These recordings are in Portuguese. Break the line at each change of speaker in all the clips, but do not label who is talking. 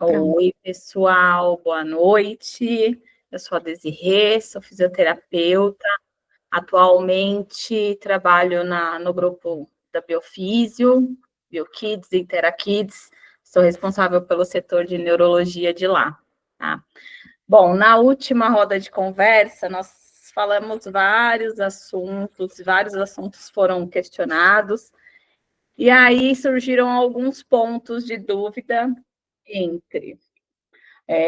Pronto.
Oi, pessoal, boa noite. Eu sou a Desirê, sou fisioterapeuta. Atualmente trabalho no grupo da Biofísio, BioKids, InteraKids. Sou responsável pelo setor de neurologia de lá. Tá? Bom, na última roda de conversa, nós falamos vários assuntos foram questionados, e aí surgiram alguns pontos de dúvida entre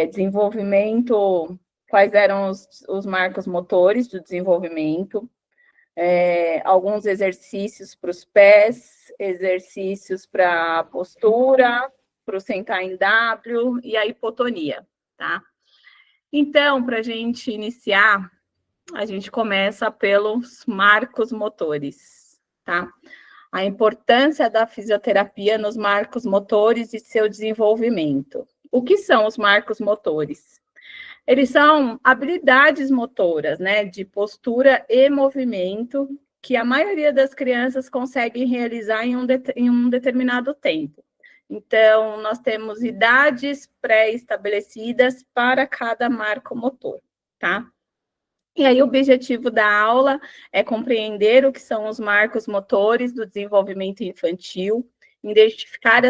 desenvolvimento, quais eram os marcos motores do desenvolvimento, alguns exercícios para os pés, exercícios para a postura, para o sentar em W e a hipotonia, tá? Então, para a gente iniciar, a gente começa pelos marcos motores, tá? A importância da fisioterapia nos marcos motores e seu desenvolvimento. O que são os marcos motores? Eles são habilidades motoras, né, de postura e movimento, que a maioria das crianças conseguem realizar em um determinado tempo. Então, nós temos idades pré-estabelecidas para cada marco motor, tá? E aí, o objetivo da aula é compreender o que são os marcos motores do desenvolvimento infantil, identificar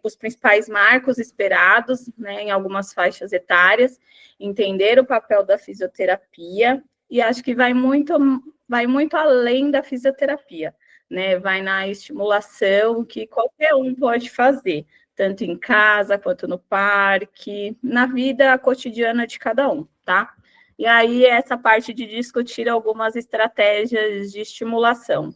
os principais marcos esperados, né, em algumas faixas etárias, entender o papel da fisioterapia, e acho que vai muito além da fisioterapia, né? Vai na estimulação que qualquer um pode fazer, tanto em casa quanto no parque, na vida cotidiana de cada um, tá? E aí, essa parte de discutir algumas estratégias de estimulação.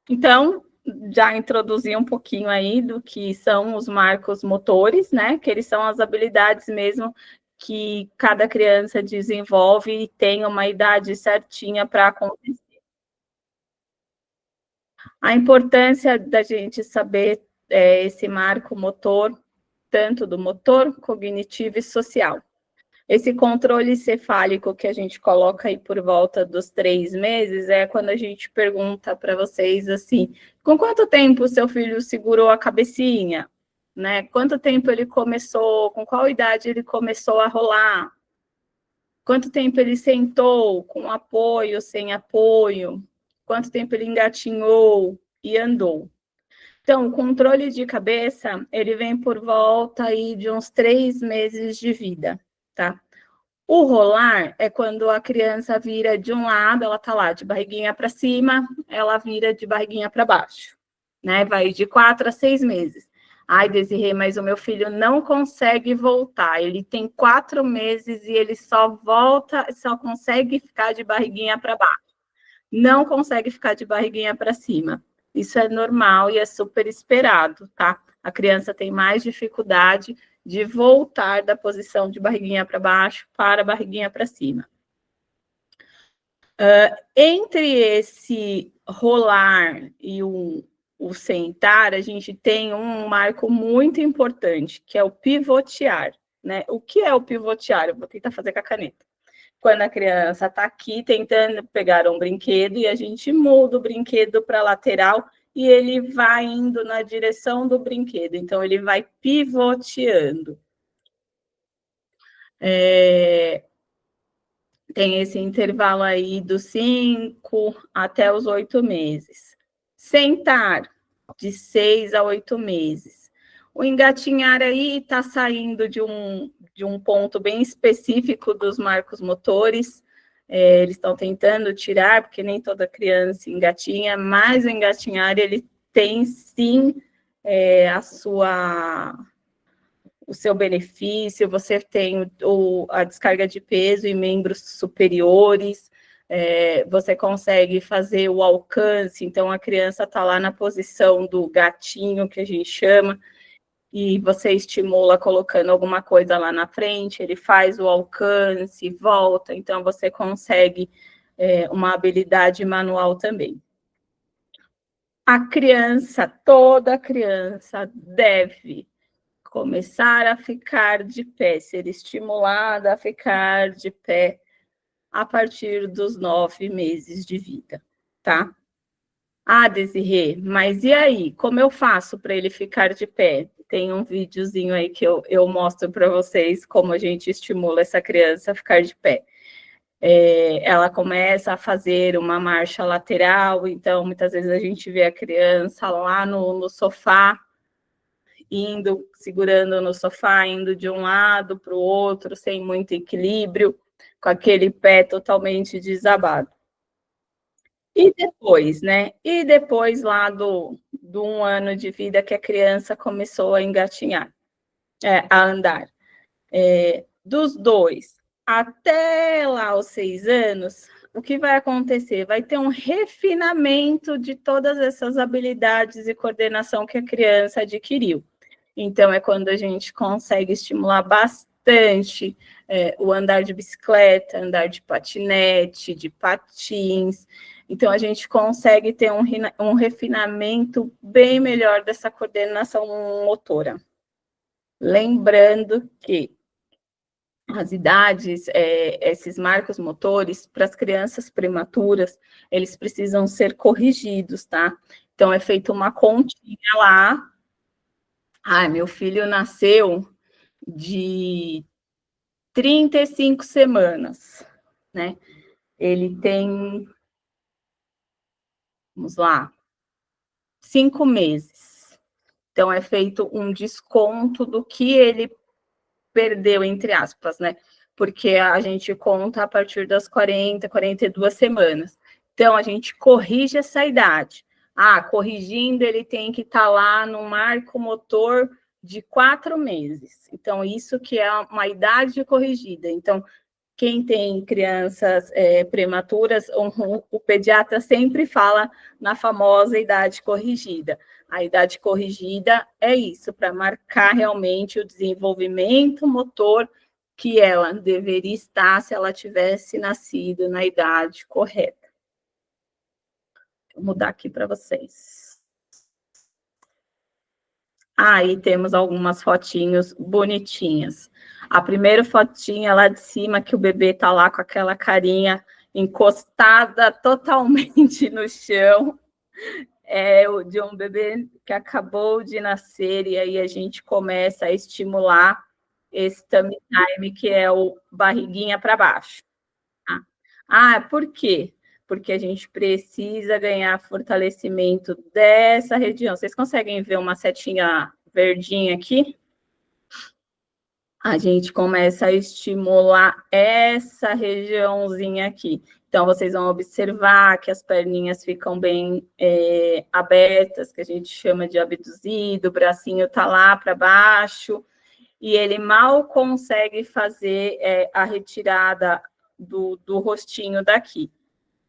Então, já introduzi um pouquinho aí do que são os marcos motores, né? Que eles são as habilidades mesmo que cada criança desenvolve e tem uma idade certinha para acontecer. A importância da gente saber esse marco motor, tanto do motor, cognitivo e social. Esse controle cefálico que a gente coloca aí por volta dos 3 meses é quando a gente pergunta para vocês assim, com quanto tempo o seu filho segurou a cabecinha? Né? Quanto tempo ele começou, com qual idade ele começou a rolar? Quanto tempo ele sentou, com apoio, sem apoio? Quanto tempo ele engatinhou e andou? Então, o controle de cabeça, ele vem por volta aí de uns 3 meses de vida, tá? O rolar é quando a criança vira de um lado, ela tá lá de barriguinha para cima, ela vira de barriguinha para baixo, né? Vai de 4 a 6 meses. Ai, Desirê, mas o meu filho não consegue voltar. Ele tem 4 meses e ele só consegue ficar de barriguinha para baixo. Não consegue ficar de barriguinha para cima. Isso é normal e é super esperado, tá? A criança tem mais dificuldade de voltar da posição de barriguinha para baixo para barriguinha para cima. Entre esse rolar e o sentar, a gente tem um marco muito importante, que é o pivotear, né? O que é o pivotear? Eu vou tentar fazer com a caneta. Quando a criança está aqui tentando pegar um brinquedo e a gente muda o brinquedo para a lateral e ele vai indo na direção do brinquedo. Então, ele vai pivoteando. Tem esse intervalo aí dos 5 até os 8 meses. Sentar, de 6 a 8 meses. O engatinhar aí está saindo de um ponto bem específico dos marcos motores. Eles estão tentando tirar, porque nem toda criança engatinha, mas o engatinhar, ele tem sim o seu benefício, você tem a descarga de peso em membros superiores, você consegue fazer o alcance, então a criança está lá na posição do gatinho, que a gente chama, e você estimula colocando alguma coisa lá na frente, ele faz o alcance, volta, então você consegue uma habilidade manual também. Toda criança deve começar a ficar de pé, ser estimulada a ficar de pé a partir dos 9 meses de vida, tá? Ah, Desirê, mas e aí? Como eu faço para ele ficar de pé? tem um videozinho aí que eu mostro para vocês como a gente estimula essa criança a ficar de pé. Ela começa a fazer uma marcha lateral, então muitas vezes a gente vê a criança lá no sofá, indo, segurando no sofá, indo de um lado para o outro, sem muito equilíbrio, com aquele pé totalmente desabado. E depois, né? E depois lá do 1 ano de vida que a criança começou a engatinhar, a andar. Dos 2 até lá os 6 anos, o que vai acontecer? Vai ter um refinamento de todas essas habilidades e coordenação que a criança adquiriu. Então, é quando a gente consegue estimular bastante o andar de bicicleta, andar de patinete, de patins. Então, a gente consegue ter um refinamento bem melhor dessa coordenação motora. Lembrando que as idades, esses marcos motores, para as crianças prematuras, eles precisam ser corrigidos, tá? Então, é feita uma continha lá. Meu filho nasceu de 35 semanas, né? Ele tem, vamos lá, 5 meses. Então, é feito um desconto do que ele perdeu, entre aspas, né? Porque a gente conta a partir das 40, 42 semanas. Então, a gente corrige essa idade. Corrigindo, ele tem que estar lá no marco motor de 4 meses. Então, isso que é uma idade corrigida. Então, quem tem crianças prematuras, o pediatra sempre fala na famosa idade corrigida. A idade corrigida é isso, para marcar realmente o desenvolvimento motor que ela deveria estar se ela tivesse nascido na idade correta. Vou mudar aqui para vocês. Aí temos algumas fotinhos bonitinhas. A primeira fotinha lá de cima, que o bebê tá lá com aquela carinha encostada totalmente no chão, é de um bebê que acabou de nascer, e aí a gente começa a estimular esse tummy time, que é o barriguinha para baixo. Por quê? Porque a gente precisa ganhar fortalecimento dessa região. Vocês conseguem ver uma setinha verdinha aqui? A gente começa a estimular essa regiãozinha aqui. Então, vocês vão observar que as perninhas ficam bem abertas, que a gente chama de abduzido, o bracinho está lá para baixo, e ele mal consegue fazer a retirada do rostinho daqui.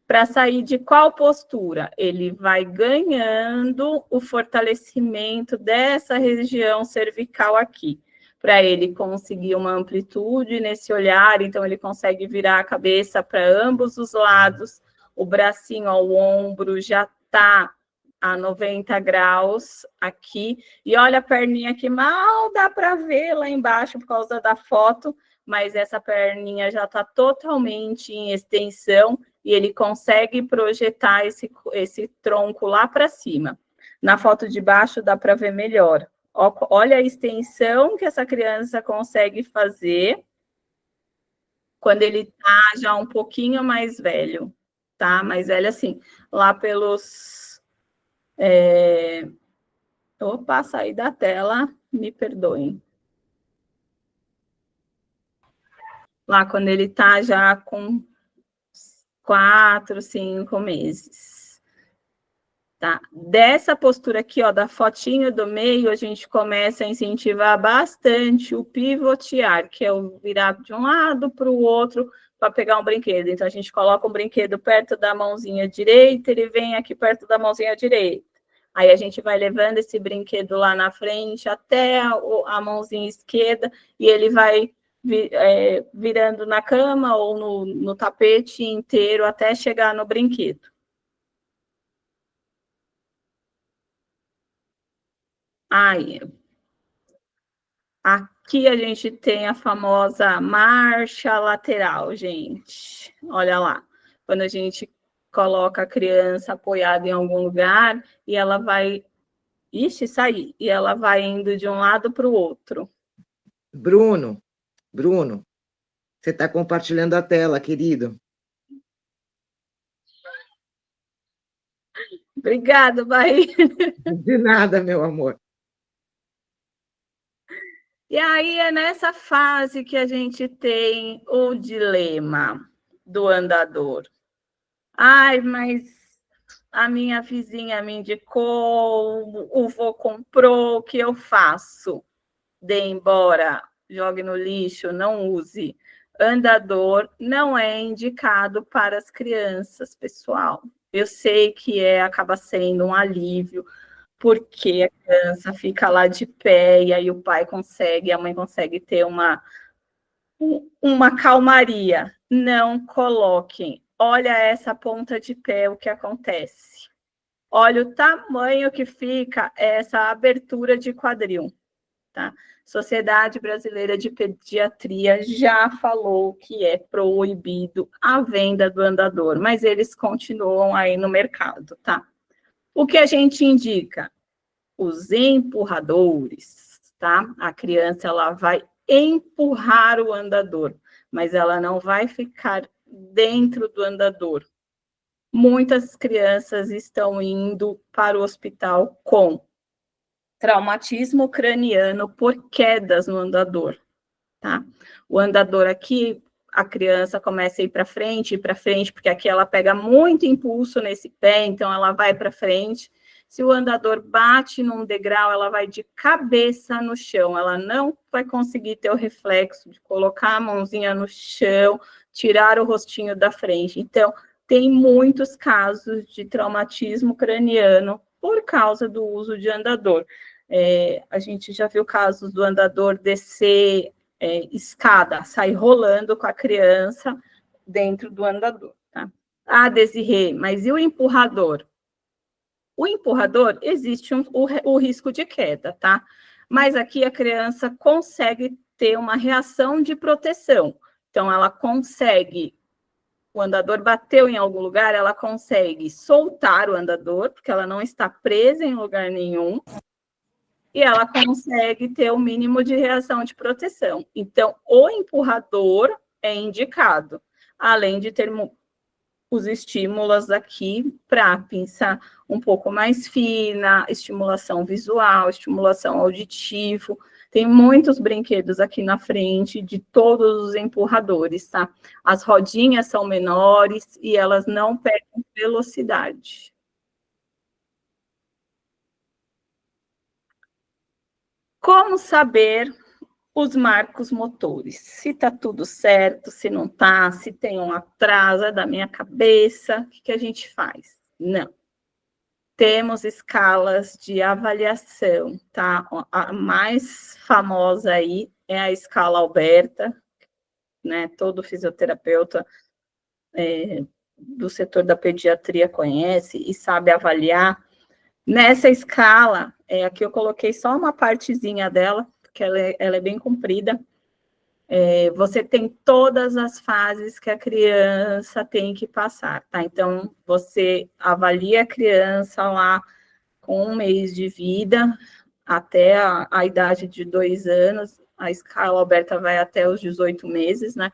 Para sair de qual postura? Ele vai ganhando o fortalecimento dessa região cervical aqui, para ele conseguir uma amplitude nesse olhar, então ele consegue virar a cabeça para ambos os lados, o bracinho ao ombro já está a 90 graus aqui, e olha a perninha que mal dá para ver lá embaixo por causa da foto, mas essa perninha já está totalmente em extensão, e ele consegue projetar esse tronco lá para cima. Na foto de baixo dá para ver melhor. Olha a extensão que essa criança consegue fazer quando ele está já um pouquinho mais velho, tá? Mais velho assim, lá pelos... Opa, saí da tela, me perdoem. Lá quando ele está já com 4, 5 meses. Tá? Dessa postura aqui, ó, da fotinho do meio, a gente começa a incentivar bastante o pivotear, que é o virar de um lado para o outro para pegar um brinquedo. Então, a gente coloca um brinquedo perto da mãozinha direita, ele vem aqui perto da mãozinha direita. Aí a gente vai levando esse brinquedo lá na frente até a mãozinha esquerda e ele vai virando na cama ou no tapete inteiro até chegar no brinquedo. Aí, aqui a gente tem a famosa marcha lateral, gente. Olha lá, quando a gente coloca a criança apoiada em algum lugar e ela vai Ixi, saí. E ela vai indo de um lado para o outro.
Bruno, você está compartilhando a tela, querido.
Obrigada, Bahia.
De nada, meu amor.
E aí é nessa fase que a gente tem o dilema do andador. Ai, mas a minha vizinha me indicou, o vô comprou, o que eu faço? Dê embora, jogue no lixo, não use. Andador não é indicado para as crianças, pessoal. Eu sei que acaba sendo um alívio, porque a criança fica lá de pé e aí o pai consegue, a mãe consegue ter uma calmaria. Não coloquem. Olha essa ponta de pé, o que acontece. Olha o tamanho que fica essa abertura de quadril. Tá? Sociedade Brasileira de Pediatria já falou que é proibido a venda do andador, mas eles continuam aí no mercado, tá? O que a gente indica? Os empurradores, tá? A criança ela vai empurrar o andador, mas ela não vai ficar dentro do andador. Muitas crianças estão indo para o hospital com traumatismo craniano por quedas no andador, tá? O andador aqui, a criança começa a ir para frente, porque aqui ela pega muito impulso nesse pé, então ela vai para frente. Se o andador bate num degrau, ela vai de cabeça no chão, ela não vai conseguir ter o reflexo de colocar a mãozinha no chão, tirar o rostinho da frente. Então, tem muitos casos de traumatismo craniano por causa do uso de andador. A gente já viu casos do andador descer escada, sair rolando com a criança dentro do andador. Tá? Ah, Desirê, mas e o empurrador? O empurrador, existe o risco de queda, tá? Mas aqui a criança consegue ter uma reação de proteção. Então, ela consegue, o andador bateu em algum lugar, ela consegue soltar o andador, porque ela não está presa em lugar nenhum, e ela consegue ter o mínimo de reação de proteção. Então, o empurrador é indicado, além de ter os estímulos aqui para pinça um pouco mais fina, estimulação visual, estimulação auditiva. Tem muitos brinquedos aqui na frente de todos os empurradores, tá? As rodinhas são menores e elas não perdem velocidade. Como saber os marcos motores? Se está tudo certo, se não está, se tem um atraso, é da minha cabeça, o que a gente faz? Não. Temos escalas de avaliação, tá? A mais famosa aí é a escala Alberta, né? Todo fisioterapeuta do setor da pediatria conhece e sabe avaliar. Nessa escala, aqui eu coloquei só uma partezinha dela, porque ela é bem comprida. Você tem todas as fases que a criança tem que passar, tá? Então, você avalia a criança lá com 1 mês de vida, até a idade de 2 anos, a escala aberta vai até os 18 meses, né?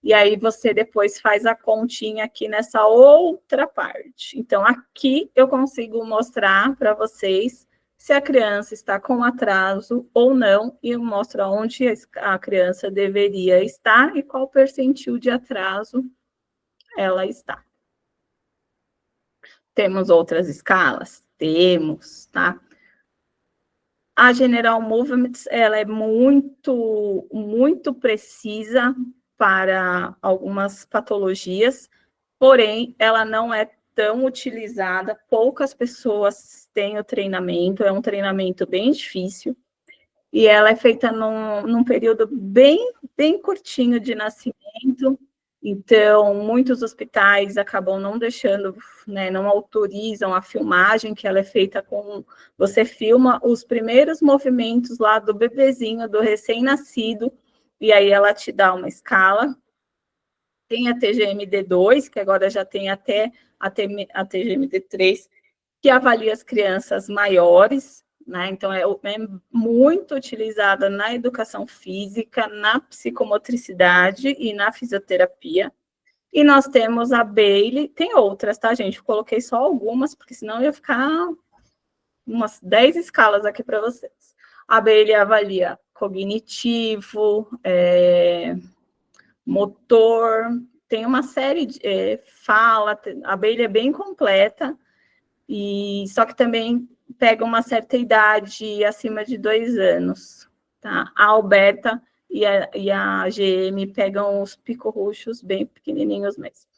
E aí você depois faz a continha aqui nessa outra parte. Então, aqui eu consigo mostrar para vocês se a criança está com atraso ou não, e eu mostro onde a criança deveria estar e qual percentil de atraso ela está. Temos outras escalas? Temos, tá? A General Movements, ela é muito, muito precisa para algumas patologias, porém, ela não é tão utilizada, poucas pessoas têm o treinamento, é um treinamento bem difícil, e ela é feita num período bem curtinho de nascimento, então, muitos hospitais acabam não deixando, né, não autorizam a filmagem, que ela é feita com... Você filma os primeiros movimentos lá do bebezinho, do recém-nascido, e aí ela te dá uma escala. Tem a TGMD2, que agora já tem até a TGMD3, que avalia as crianças maiores, né? Então, é muito utilizada na educação física, na psicomotricidade e na fisioterapia. E nós temos a Bailey, tem outras, tá, gente? Eu coloquei só algumas, porque senão ia ficar umas 10 escalas aqui para vocês. A Bailey avalia cognitivo, motor, tem uma série de fala, a Bailey é bem completa, e só que também pega uma certa idade acima de 2 anos, tá? A Alberta e a GM pegam os picorruchos bem pequenininhos mesmo.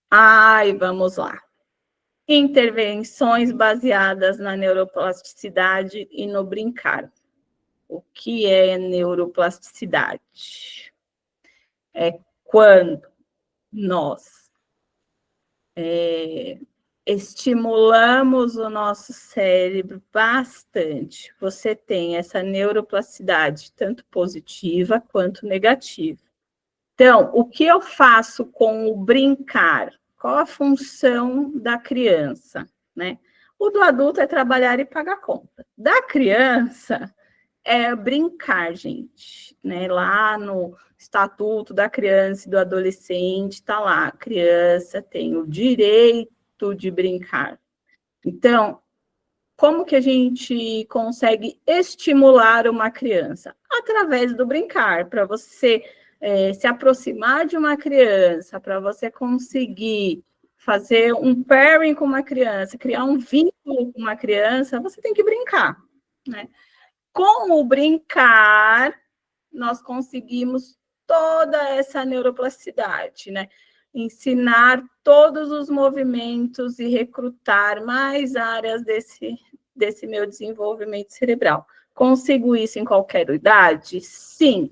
Ai, vamos lá. Intervenções baseadas na neuroplasticidade e no brincar. O que é neuroplasticidade? É quando nós estimulamos o nosso cérebro bastante. Você tem essa neuroplasticidade, tanto positiva quanto negativa. Então, o que eu faço com o brincar? Qual a função da criança, né? O do adulto é trabalhar e pagar conta. Da criança é brincar, gente, né? Lá no Estatuto da Criança e do Adolescente, está lá, a criança tem o direito de brincar. Então, como que a gente consegue estimular uma criança? Através do brincar, para você se aproximar de uma criança, para você conseguir fazer um pairing com uma criança, criar um vínculo com uma criança, você tem que brincar, né? Com o brincar, nós conseguimos toda essa neuroplasticidade, né? Ensinar todos os movimentos e recrutar mais áreas desse meu desenvolvimento cerebral. Consigo isso em qualquer idade? Sim.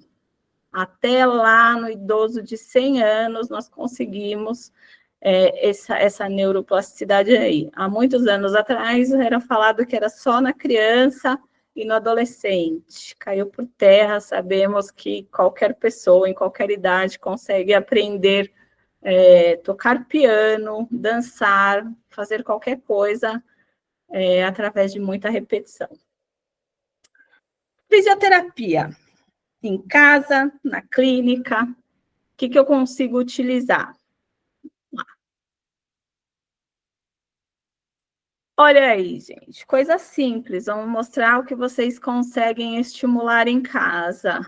Até lá no idoso de 100 anos, nós conseguimos essa neuroplasticidade aí. Há muitos anos atrás, era falado que era só na criança e no adolescente. Caiu por terra, sabemos que qualquer pessoa, em qualquer idade, consegue aprender tocar piano, dançar, fazer qualquer coisa através de muita repetição. Fisioterapia. Em casa, na clínica, o que eu consigo utilizar? Olha aí, gente, coisa simples. Vamos mostrar o que vocês conseguem estimular em casa.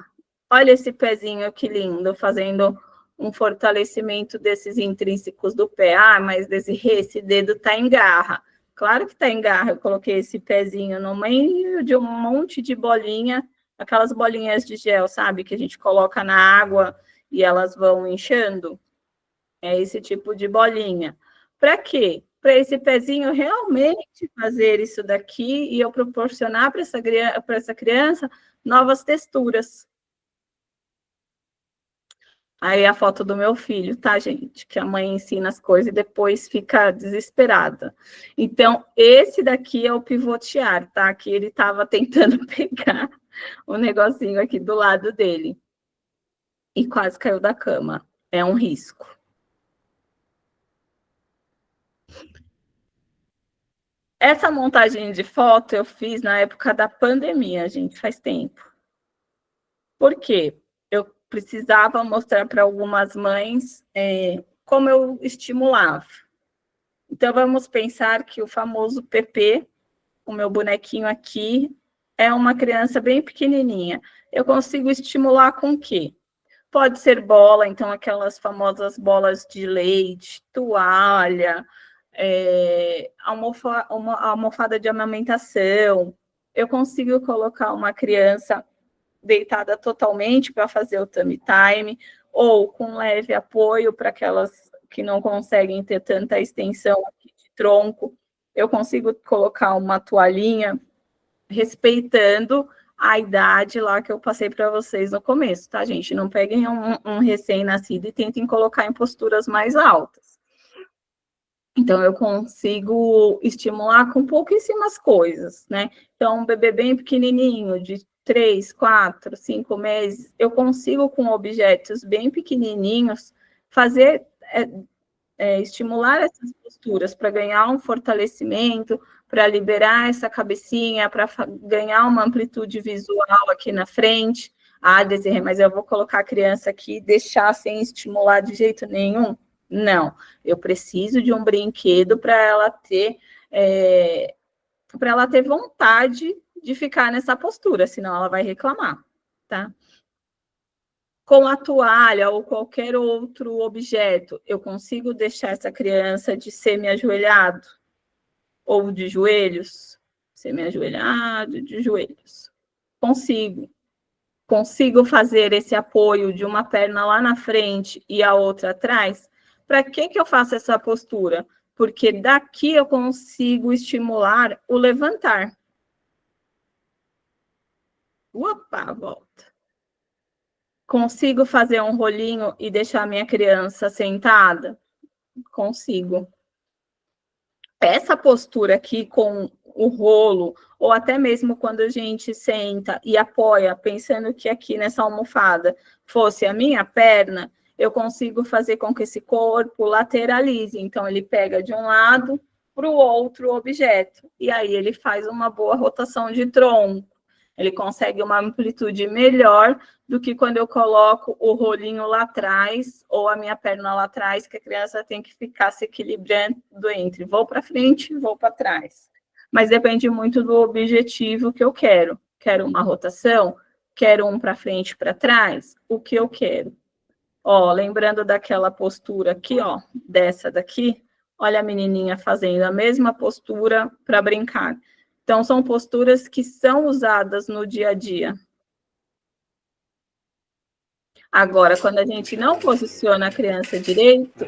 Olha esse pezinho que lindo, fazendo um fortalecimento desses intrínsecos do pé. Ah, mas esse dedo tá em garra. Claro que tá em garra. Eu coloquei esse pezinho no meio de um monte de bolinha, aquelas bolinhas de gel, sabe? Que a gente coloca na água e elas vão inchando. É esse tipo de bolinha. Para quê? Para esse pezinho realmente fazer isso daqui e eu proporcionar para essa criança novas texturas. Aí a foto do meu filho, tá, gente? Que a mãe ensina as coisas e depois fica desesperada. Então, esse daqui é o pivotear, tá? Que ele estava tentando pegar o negocinho aqui do lado dele. E quase caiu da cama. É um risco. Essa montagem de foto eu fiz na época da pandemia, gente, faz tempo. Por quê? Eu precisava mostrar para algumas mães como eu estimulava. Então, vamos pensar que o famoso PP, o meu bonequinho aqui, é uma criança bem pequenininha. Eu consigo estimular com o quê? Pode ser bola, então aquelas famosas bolas de leite, toalha, almofada de amamentação. Eu consigo colocar uma criança deitada totalmente para fazer o tummy time, ou com leve apoio para aquelas que não conseguem ter tanta extensão aqui de tronco. Eu consigo colocar uma toalhinha respeitando a idade lá que eu passei para vocês no começo, tá, gente? Não peguem um recém-nascido e tentem colocar em posturas mais altas. Então, eu consigo estimular com pouquíssimas coisas, né? Então, um bebê bem pequenininho, de 3, 4, 5 meses, eu consigo, com objetos bem pequenininhos, fazer estimular essas posturas para ganhar um fortalecimento, para liberar essa cabecinha, para ganhar uma amplitude visual aqui na frente. Ah, Desirê, mas eu vou colocar a criança aqui e deixar sem estimular de jeito nenhum? Não, eu preciso de um brinquedo para ela ter vontade de ficar nessa postura, senão ela vai reclamar, tá? Com a toalha ou qualquer outro objeto, eu consigo deixar essa criança de semi-ajoelhado ou de joelhos? Semi-ajoelhado, de joelhos. Consigo. Consigo fazer esse apoio de uma perna lá na frente e a outra atrás? Para que eu faço essa postura? Porque daqui eu consigo estimular o levantar. Opa, volta. Consigo fazer um rolinho e deixar a minha criança sentada? Consigo. Essa postura aqui com o rolo, ou até mesmo quando a gente senta e apoia, pensando que aqui nessa almofada fosse a minha perna, eu consigo fazer com que esse corpo lateralize. Então, ele pega de um lado para o outro objeto, e aí ele faz uma boa rotação de tronco. Ele consegue uma amplitude melhor do que quando eu coloco o rolinho lá atrás ou a minha perna lá atrás, que a criança tem que ficar se equilibrando entre vou para frente, vou para trás. Mas depende muito do objetivo que eu quero. Quero uma rotação? Quero um para frente, para trás? O que eu quero? Ó, lembrando daquela postura aqui, ó, dessa daqui, olha a menininha fazendo a mesma postura para brincar. Então, são posturas que são usadas no dia a dia. Agora, quando a gente não posiciona a criança direito,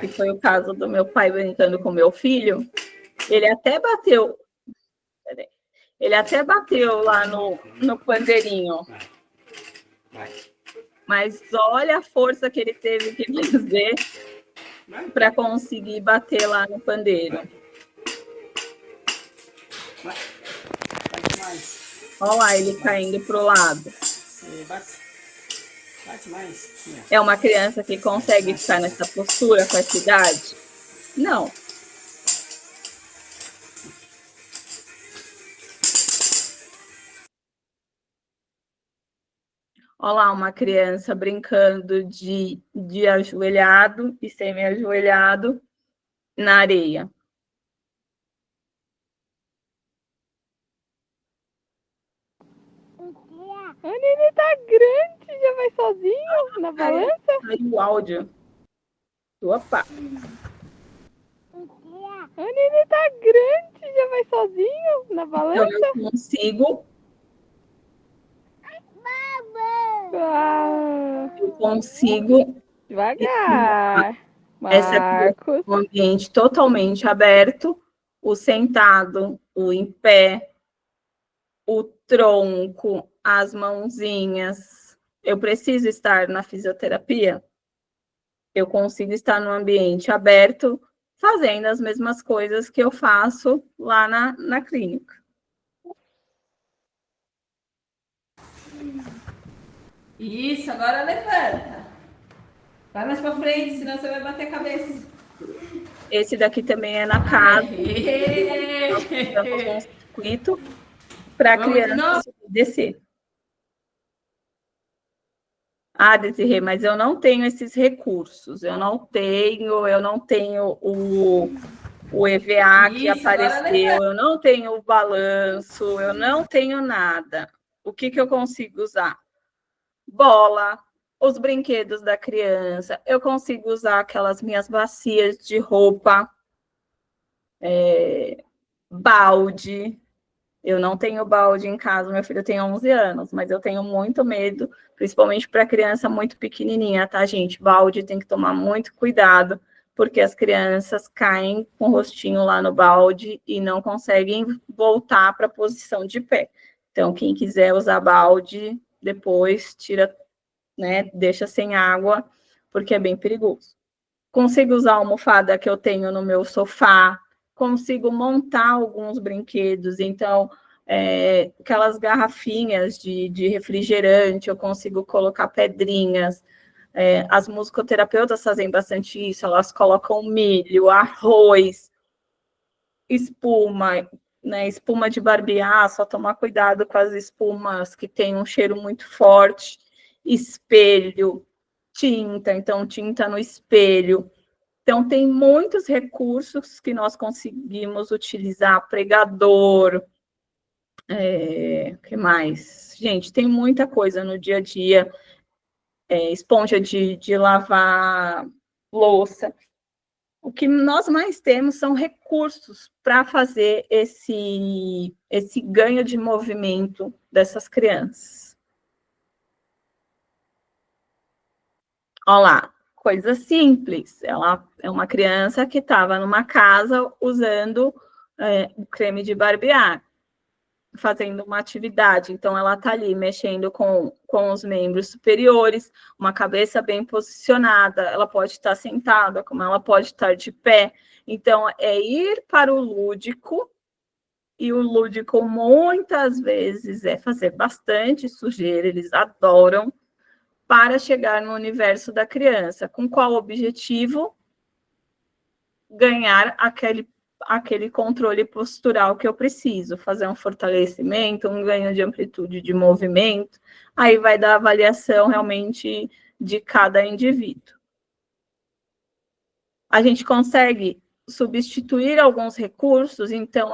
que foi o caso do meu pai brincando com meu filho, ele até bateu lá no pandeirinho. Mas olha a força que ele teve que fazer para conseguir bater lá no pandeiro. Olha lá ele caindo para o lado. É uma criança que consegue ficar nessa postura com essa idade? Não. Olha lá uma criança brincando de ajoelhado e semi-ajoelhado na areia.
A Nini tá grande, já vai sozinho na balança?
Aí o áudio. Opa!
A Nini tá grande, já vai sozinho na balança?
Então eu consigo. Eu consigo.
Devagar.
Essa é um ambiente totalmente aberto. O sentado, o em pé, o tronco, as mãozinhas. Eu preciso estar na fisioterapia? Eu consigo estar no ambiente aberto, fazendo as mesmas coisas que eu faço lá na clínica.
Isso, agora levanta. Vai mais pra frente, senão você vai bater a cabeça.
Esse daqui também é na casa. Um circuito para a criança descer. Ah, Desirê, mas eu não tenho esses recursos. Eu não tenho o EVA que apareceu, eu não tenho o balanço, eu não tenho nada. O que eu consigo usar? Bola, os brinquedos da criança, eu consigo usar aquelas minhas bacias de roupa, balde. Eu não tenho balde em casa, meu filho tem 11 anos, mas eu tenho muito medo, principalmente para criança muito pequenininha, tá, gente? Balde tem que tomar muito cuidado, porque as crianças caem com o rostinho lá no balde e não conseguem voltar para a posição de pé. Então, quem quiser usar balde, depois tira, né, deixa sem água, porque é bem perigoso. Consigo usar a almofada que eu tenho no meu sofá, consigo montar alguns brinquedos, então, aquelas garrafinhas de refrigerante, eu consigo colocar pedrinhas, As musicoterapeutas fazem bastante isso, elas colocam milho, arroz, espuma, né, espuma de barbear, só tomar cuidado com as espumas que têm um cheiro muito forte, espelho, tinta, então tinta no espelho. Então, tem muitos recursos que nós conseguimos utilizar, pregador, que mais? Gente, tem muita coisa no dia a dia, esponja de lavar louça. O que nós mais temos são recursos para fazer esse ganho de movimento dessas crianças. Olha lá, coisa simples. Ela é uma criança que estava numa casa usando o creme de barbear, fazendo uma atividade. Então, ela está ali mexendo com os membros superiores, uma cabeça bem posicionada, ela pode estar sentada, como ela pode estar de pé. Então, é ir para o lúdico, e o lúdico, muitas vezes, é fazer bastante sujeira, eles adoram, para chegar no universo da criança. Com qual objetivo? Ganhar aquele controle postural que eu preciso, fazer um fortalecimento, um ganho de amplitude de movimento, aí vai dar avaliação realmente de cada indivíduo. A gente consegue substituir alguns recursos, então,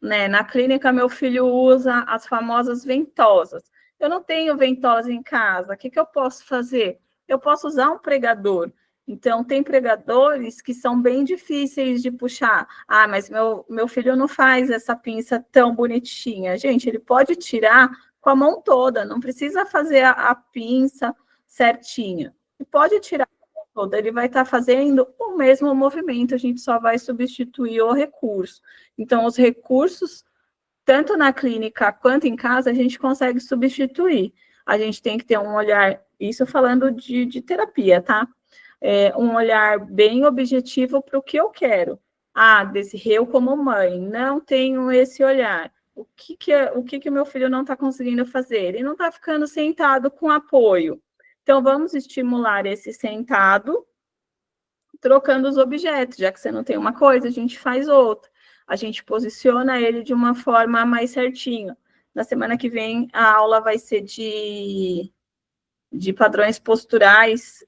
né, na clínica meu filho usa as famosas ventosas. Eu não tenho ventosa em casa, o que eu posso fazer? Eu posso usar um pregador. Então, tem pregadores que são bem difíceis de puxar. Mas meu filho não faz essa pinça tão bonitinha. Gente, ele pode tirar com a mão toda, não precisa fazer a pinça certinha. Ele pode tirar com a mão toda, ele vai estar fazendo o mesmo movimento, a gente só vai substituir o recurso. Então, os recursos, tanto na clínica quanto em casa, a gente consegue substituir. A gente tem que ter um olhar, isso falando de terapia, tá? Um olhar bem objetivo para o que eu quero. Eu como mãe não tenho esse olhar. O que meu filho não está conseguindo fazer? Ele não está ficando sentado com apoio. Então, vamos estimular esse sentado, trocando os objetos. Já que você não tem uma coisa, a gente faz outra. A gente posiciona ele de uma forma mais certinho. Na semana que vem, a aula vai ser de padrões posturais,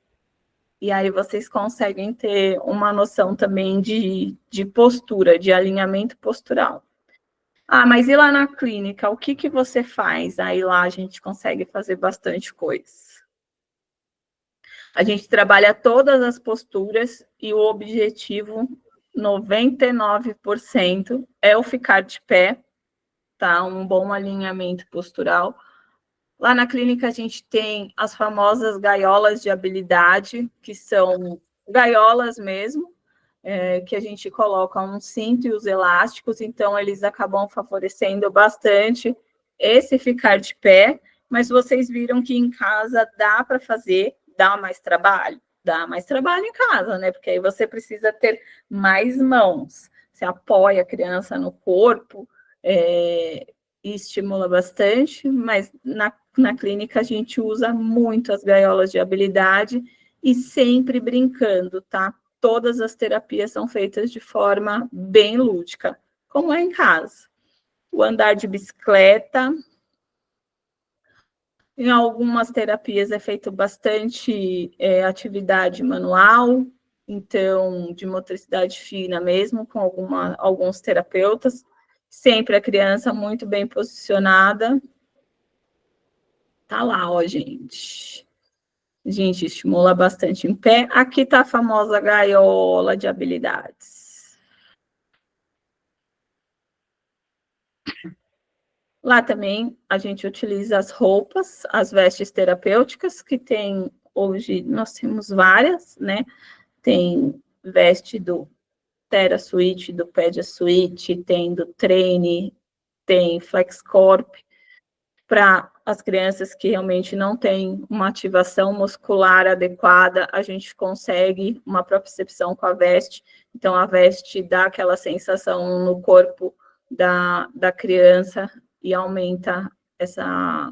e aí vocês conseguem ter uma noção também de postura, de alinhamento postural. Mas e lá na clínica, o que você faz? Aí lá a gente consegue fazer bastante coisa. A gente trabalha todas as posturas e o objetivo, 99%, é o ficar de pé, tá? Um bom alinhamento postural. Lá na clínica a gente tem as famosas gaiolas de habilidade, que são gaiolas mesmo, que a gente coloca um cinto e os elásticos, então eles acabam favorecendo bastante esse ficar de pé, mas vocês viram que em casa dá para fazer, dá mais trabalho em casa, né? Porque aí você precisa ter mais mãos, você apoia a criança no corpo, e estimula bastante, mas na clínica a gente usa muito as gaiolas de habilidade e sempre brincando, tá? Todas as terapias são feitas de forma bem lúdica, como é em casa. O andar de bicicleta, em algumas terapias é feito bastante atividade manual, então de motricidade fina mesmo, com alguns terapeutas. Sempre a criança muito bem posicionada. Tá lá, ó, gente. Gente, estimula bastante em pé. Aqui tá a famosa gaiola de habilidades. Lá também a gente utiliza as roupas, as vestes terapêuticas, que tem, hoje nós temos várias, né? Tem veste do TheraSuite, do PediaSuite, tem do Treine, tem FlexCorp, para as crianças que realmente não têm uma ativação muscular adequada, a gente consegue uma propriocepção com a veste, então a veste dá aquela sensação no corpo da criança e aumenta essa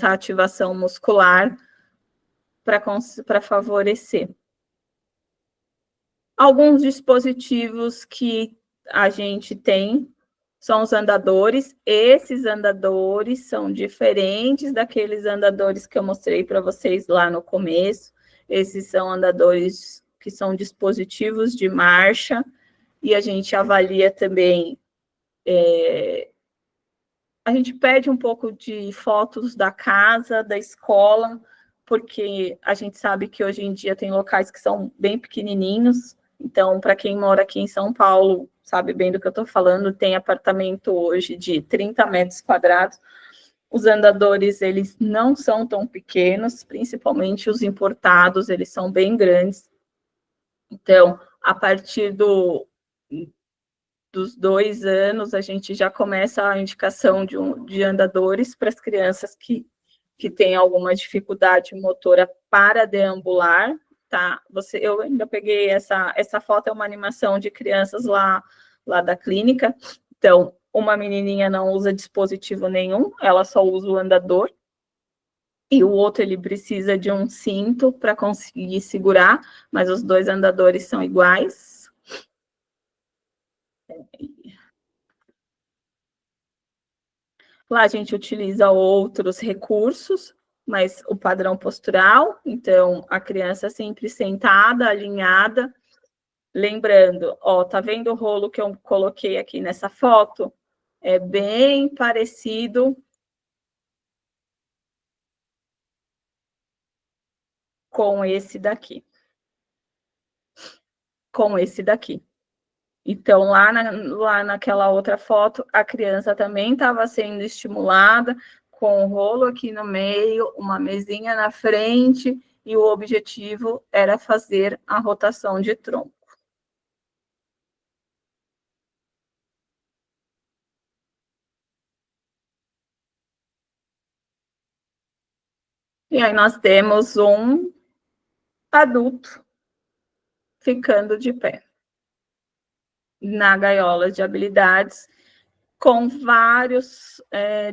ativação muscular. para favorecer. Alguns dispositivos que a gente tem são os andadores. Esses andadores são diferentes daqueles andadores que eu mostrei para vocês lá no começo. Esses são andadores que são dispositivos de marcha, e a gente avalia também... a gente pede um pouco de fotos da casa, da escola, porque a gente sabe que hoje em dia tem locais que são bem pequenininhos. Então, para quem mora aqui em São Paulo, sabe bem do que eu estou falando, tem apartamento hoje de 30 metros quadrados. Os andadores, eles não são tão pequenos, principalmente os importados, eles são bem grandes. Então, a partir dos 2 anos, a gente já começa a indicação de andadores para as crianças que têm alguma dificuldade motora para deambular, tá? Eu ainda peguei essa foto, é uma animação de crianças lá da clínica. Então, uma menininha não usa dispositivo nenhum, ela só usa o andador, e o outro ele precisa de um cinto para conseguir segurar, mas os 2 andadores são iguais. Lá a gente utiliza outros recursos, mas o padrão postural, então a criança sempre sentada, alinhada. Lembrando, ó, tá vendo o rolo que eu coloquei aqui nessa foto? É bem parecido com esse daqui. Com esse daqui. Então, lá naquela outra foto, a criança também estava sendo estimulada com o rolo aqui no meio, uma mesinha na frente, e o objetivo era fazer a rotação de tronco. E aí nós temos um adulto ficando de pé na gaiola de habilidades, com vários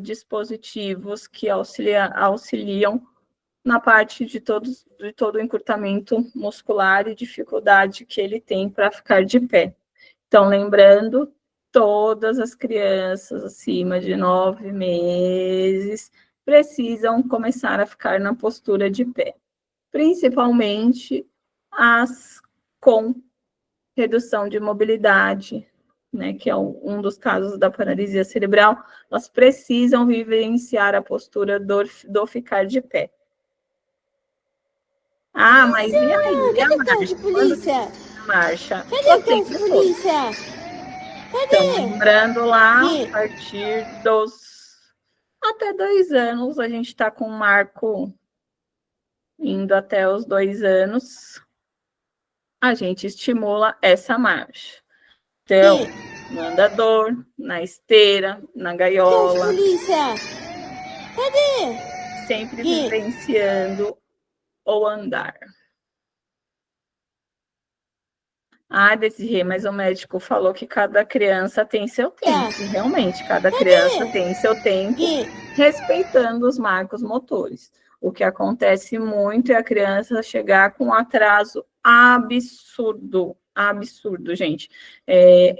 dispositivos que auxiliam na parte de todo o encurtamento muscular e dificuldade que ele tem para ficar de pé. Então, lembrando, todas as crianças acima de 9 meses precisam começar a ficar na postura de pé, principalmente as com redução de mobilidade, né, que é um dos casos da paralisia cerebral. Elas precisam vivenciar a postura do ficar de pé. Ah, mas e aí?
Cadê o carro de polícia?
Marcha.
Cadê o carro de polícia? Cadê?
Então, lembrando lá, a partir até 2 anos, a gente está com um marco indo até os 2 anos, a gente estimula essa marcha. Então, no andador, na esteira, na gaiola.
Polícia! Cadê?
Sempre vivenciando o andar. Ah, Desirê, mas o médico falou que cada criança tem seu tempo. Realmente, cada criança tem seu tempo, respeitando os marcos motores. O que acontece muito é a criança chegar com um atraso absurdo, gente.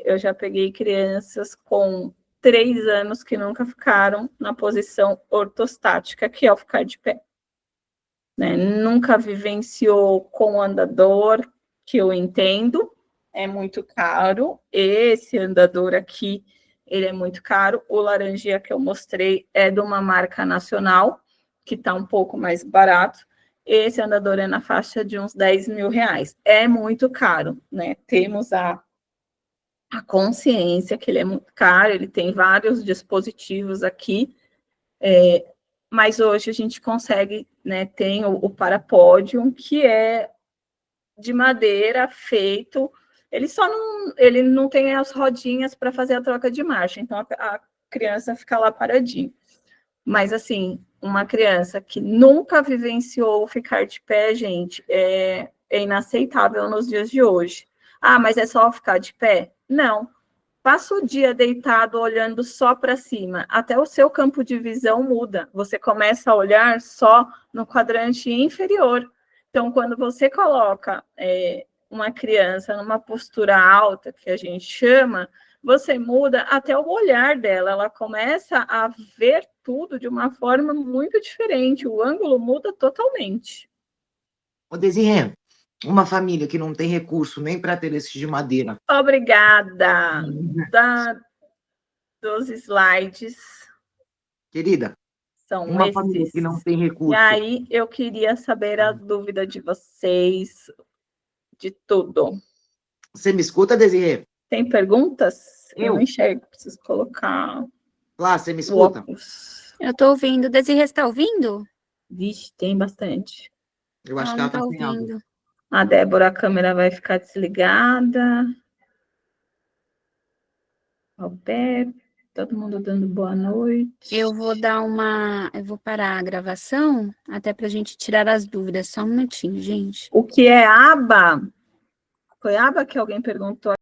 Eu já peguei crianças com 3 anos que nunca ficaram na posição ortostática, que é o ficar de pé. Né? Nunca vivenciou com o andador, que eu entendo, é muito caro. Esse andador aqui, ele é muito caro. O laranjinha que eu mostrei é de uma marca nacional, que está um pouco mais barato. Esse andador é na faixa de uns 10 mil reais. É muito caro, né? Temos a consciência que ele é muito caro, ele tem vários dispositivos aqui, mas hoje a gente consegue, né? Tem o Parapódium, que é de madeira, feito. Ele não tem as rodinhas para fazer a troca de marcha, então a criança fica lá paradinha. Mas, assim, uma criança que nunca vivenciou ficar de pé, gente, é inaceitável nos dias de hoje. Ah, mas é só ficar de pé? Não. Passa o dia deitado, olhando só para cima. Até o seu campo de visão muda. Você começa a olhar só no quadrante inferior. Então, quando você coloca uma criança numa postura alta, que a gente chama, você muda até o olhar dela. Ela começa a ver tudo de uma forma muito diferente. O ângulo muda totalmente.
Ô, Desirê, uma família que não tem recurso nem para ter esse de madeira.
Obrigada. Dos slides.
Querida,
São
uma família
esses.
que não tem recurso.
E aí, eu queria saber a dúvida de vocês, de tudo.
Você me escuta, Desirê?
Tem perguntas? Eu
Eu?
não enxergo, preciso colocar
Lá, você me
o
escuta?
óculos.
Eu tô ouvindo. Desirê, você tá ouvindo?
Vixe, tem bastante.
Eu acho que
Não,
ela
não
tá
tá
sem áudio.
ouvindo.
A Débora, a câmera vai ficar desligada. Alberto, todo mundo dando boa noite.
Eu vou parar a gravação, até pra gente tirar as dúvidas. Só um minutinho, gente.
O que é aba? Foi aba que alguém perguntou